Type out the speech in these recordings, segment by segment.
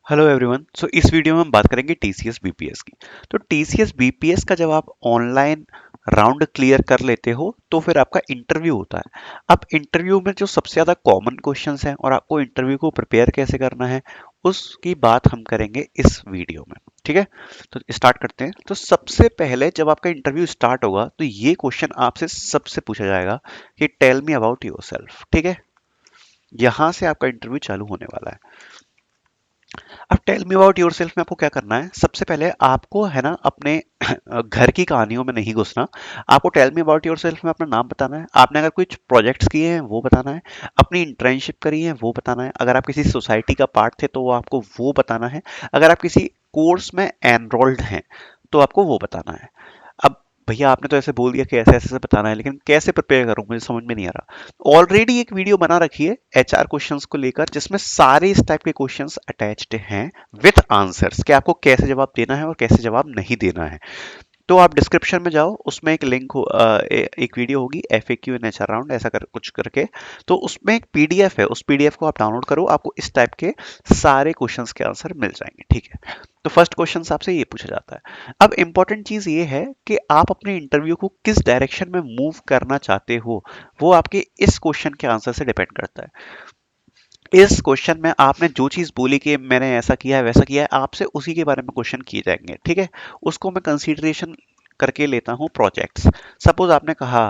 Hello everyone. सो इस video में हम बात करेंगे टीसीएस बीपीएस की। तो टीसीएस बीपीएस का जब आप ऑनलाइन राउंड क्लियर कर लेते हो तो फिर आपका इंटरव्यू होता है। अब इंटरव्यू में जो सबसे ज़्यादा कॉमन क्वेश्चंस हैं और आपको इंटरव्यू को प्रिपेयर कैसे करना है उसकी बात हम करेंगे इस वीडियो में। ठीक है, तो स्टार्ट करते हैं। तो सबसे पहले जब आपका इंटरव्यू स्टार्ट होगा तो ये क्वेश्चन आपसे सबसे पूछा जाएगा कि टेल मी अबाउट योरसेल्फ। ठीक है, यहाँ से आपका इंटरव्यू चालू होने वाला है। अब टेल मी अबाउट योरसेल्फ में आपको क्या करना है, सबसे पहले आपको है ना अपने घर की कहानियों में नहीं घुसना। आपको टेल मी अबाउट योरसेल्फ में अपना नाम बताना है, आपने अगर कुछ प्रोजेक्ट्स किए हैं वो बताना है, अपनी इंटर्नशिप करी है वो बताना है, अगर आप किसी सोसाइटी का पार्ट थे तो वो आपको वो बताना है, अगर आप किसी कोर्स में एनरोल्ड हैं तो आपको वो बताना है। अब भैया आपने तो ऐसे बोल दिया कि ऐसे ऐसे से बताना है, लेकिन कैसे प्रिपेयर करूं मुझे समझ में नहीं आ रहा। ऑलरेडी एक वीडियो बना रखी है एचआर क्वेश्चंस को लेकर जिसमें सारे इस टाइप के क्वेश्चंस अटैच्ड हैं विथ आंसर्स कि आपको कैसे जवाब देना है और कैसे जवाब नहीं देना है। तो आप डिस्क्रिप्शन में जाओ, उसमें एक लिंक हो, एक वीडियो होगी एफएक्यू इन एचआर राउंड ऐसा कर कुछ करके। तो उसमें एक पीडीएफ है, उस पीडीएफ को आप डाउनलोड करो, आपको इस टाइप के सारे क्वेश्चंस के आंसर मिल जाएंगे। ठीक है, तो फर्स्ट क्वेश्चन आपसे ये पूछा जाता है। अब इंपॉर्टेंट चीज ये है कि आप अपने इंटरव्यू को किस डायरेक्शन में मूव करना चाहते हो वो आपके इस क्वेश्चन के आंसर से डिपेंड करता है। इस क्वेश्चन में आपने जो चीज बोली कि मैंने ऐसा किया है वैसा किया है, आपसे उसी के बारे में क्वेश्चन किए जाएंगे। ठीक है, उसको मैं कंसीडरेशन करके लेता हूँ प्रोजेक्ट्स। सपोज आपने कहा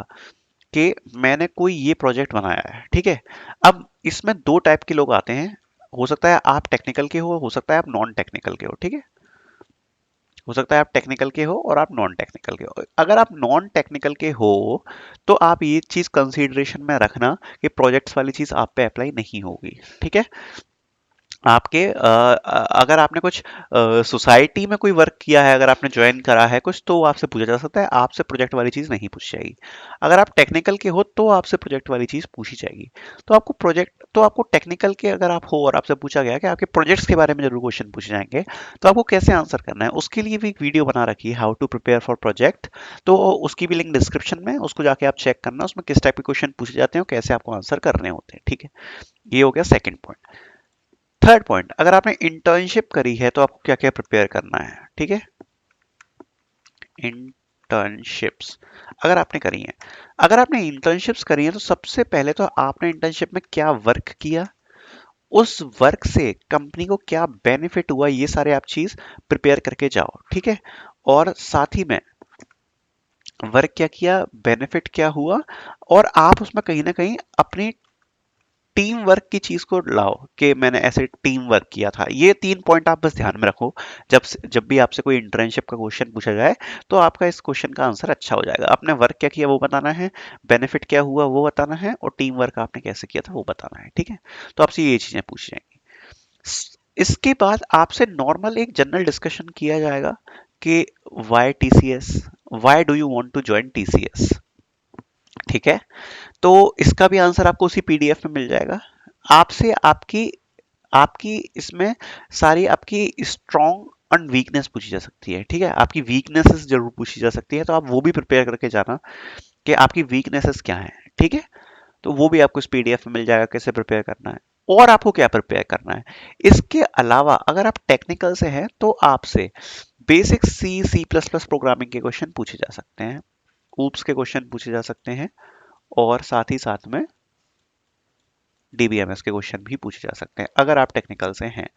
कि मैंने कोई ये प्रोजेक्ट बनाया है। ठीक है, अब इसमें दो टाइप के लोग आते हैं, हो सकता है आप टेक्निकल के हो सकता है आप नॉन टेक्निकल के हो। ठीक है, हो सकता है आप टेक्निकल के हो और आप नॉन टेक्निकल के हो। अगर आप नॉन टेक्निकल के हो तो आप ये चीज कंसीडरेशन में रखना कि प्रोजेक्ट्स वाली चीज आप पे अप्लाई नहीं होगी। ठीक है, आपके अगर आपने कुछ सोसाइटी में कोई वर्क किया है, अगर आपने ज्वाइन करा है कुछ, तो वो आपसे पूछा जा सकता है, आपसे प्रोजेक्ट वाली चीज नहीं पूछी जाएगी। अगर आप टेक्निकल के हो तो आपसे प्रोजेक्ट वाली चीज पूछी जाएगी। तो आपको टेक्निकल के अगर आप हो और आपसे पूछा गया कि आपके प्रोजेक्ट्स के बारे में जरूर क्वेश्चन पूछे जाएंगे, तो आपको कैसे आंसर करना है उसके लिए भी एक वीडियो बना रखी है, how to prepare for project. तो उसकी भी लिंक डिस्क्रिप्शन में, उसको जाके आप चेक करना, उसमें किस टाइप के क्वेश्चन पूछे जाते हैं और कैसे आपको आंसर करने होते हैं। ठीक है, ये हो गया सेकंड पॉइंट। थर्ड पॉइंट, अगर आपने इंटर्नशिप करी है तो आपको क्या क्या प्रिपेयर करना है। ठीक है, इंटर्नशिप्स अगर आपने करी है, अगर आपने इंटर्नशिप्स करी है तो सबसे पहले तो आपने इंटर्नशिप में क्या वर्क किया, उस वर्क से कंपनी को क्या बेनिफिट हुआ, ये सारे आप चीज प्रिपेयर करके जाओ। ठीक है, और साथ ही में वर्क क्या किया, बेनिफिट क्या हुआ, और आप उसमें कहीं ना कहीं अपनी टीम वर्क की चीज को लाओ कि मैंने ऐसे टीम वर्क किया था। ये तीन पॉइंट आप बस ध्यान में रखो। जब भी आपसे कोई इंटर्नशिप का क्वेश्चन पूछा जाए तो आपका इस क्वेश्चन का आंसर अच्छा हो जाएगा। आपने वर्क क्या किया वो बताना है, बेनिफिट क्या हुआ वो बताना है, और टीम वर्क आपने कैसे किया था वो बताना है। ठीक है, तो आपसे ये चीजें पूछी जाएंगी। इसके बाद आपसे नॉर्मल एक जनरल डिस्कशन किया जाएगा कि why TCS, why do you want to join TCS. ठीक है, तो इसका भी आंसर आपको उसी पीडीएफ में मिल जाएगा। आपसे आपकी आपकी इसमें सारी आपकी स्ट्रॉन्ग एंड वीकनेस पूछी जा सकती है। ठीक है, आपकी वीकनेसेस जरूर पूछी जा सकती है, तो आप वो भी प्रिपेयर करके जाना कि आपकी वीकनेसेस क्या है। ठीक है, तो वो भी आपको इस पीडीएफ में मिल जाएगा कैसे प्रिपेयर करना है और आपको क्या प्रिपेयर करना है। इसके अलावा अगर आप टेक्निकल से हैं तो आपसे बेसिक सी सी प्लस प्लस प्रोग्रामिंग के क्वेश्चन पूछे जा सकते हैं, ऊप्स के क्वेश्चन पूछे जा सकते हैं, और साथ ही साथ में डीबीएमएस के क्वेश्चन भी पूछे जा सकते हैं अगर आप टेक्निकल से हैं।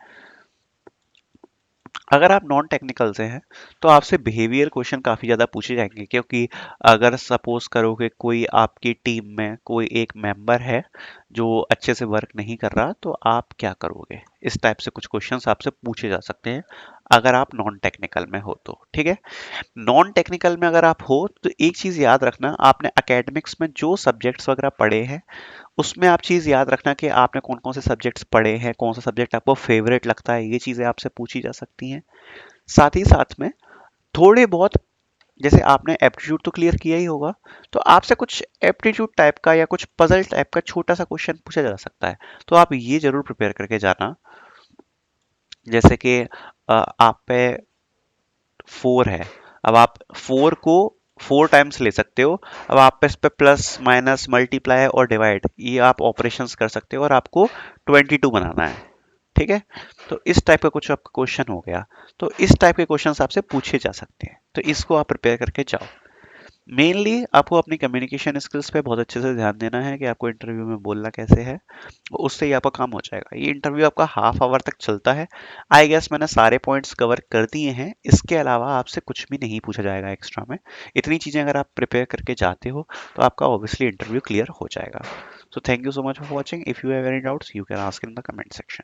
अगर आप नॉन टेक्निकल से हैं तो आपसे बिहेवियर क्वेश्चन काफ़ी ज़्यादा पूछे जाएंगे, क्योंकि अगर सपोज करो कि कोई आपकी टीम में कोई एक मेंबर है जो अच्छे से वर्क नहीं कर रहा, तो आप क्या करोगे, इस टाइप से कुछ क्वेश्चंस आपसे पूछे जा सकते हैं अगर आप नॉन टेक्निकल में हो तो। ठीक है, नॉन टेक्निकल में अगर आप हो तो एक चीज़ याद रखना, आपने एकेडमिक्स में जो सब्जेक्ट्स वगैरह पढ़े हैं उसमें आप चीज़ याद रखना कि आपने कौन कौन से सब्जेक्ट्स पढ़े हैं, कौन सा सब्जेक्ट आपको फेवरेट लगता है, ये चीज़ें आपसे पूछी जा सकती हैं। साथ ही साथ में थोड़े बहुत, जैसे आपने एप्टीट्यूड तो क्लियर किया ही होगा, तो आपसे कुछ एप्टीट्यूड टाइप का या कुछ पजल टाइप का छोटा सा क्वेश्चन पूछा जा सकता है, तो आप ये जरूर प्रिपेयर करके जाना। जैसे कि आप पे 4 है, अब आप 4 को 4 टाइम्स ले सकते हो। अब आप इस पे प्लस माइनस मल्टीप्लाई और डिवाइड ये आप ऑपरेशंस कर सकते हो और आपको 22 बनाना है। ठीक है। तो इस टाइप का कुछ आपका क्वेश्चन हो गया। तो इस टाइप के क्वेश्चन आपसे पूछे जा सकते हैं, तो इसको आप प्रिपेयर करके जाओ। मेनली आपको अपनी कम्युनिकेशन स्किल्स पे बहुत अच्छे से ध्यान देना है कि आपको इंटरव्यू में बोलना कैसे है, उससे ही आपका काम हो जाएगा। ये इंटरव्यू आपका हाफ आवर तक चलता है। आई गेस मैंने सारे पॉइंट्स कवर कर दिए हैं, इसके अलावा आपसे कुछ भी नहीं पूछा जाएगा एक्स्ट्रा में। इतनी चीज़ें अगर आप प्रिपेयर करके जाते हो तो आपका ऑब्वियसली इंटरव्यू क्लियर हो जाएगा। So thank you so much for watching. If you have any doubts you can ask in the comment section.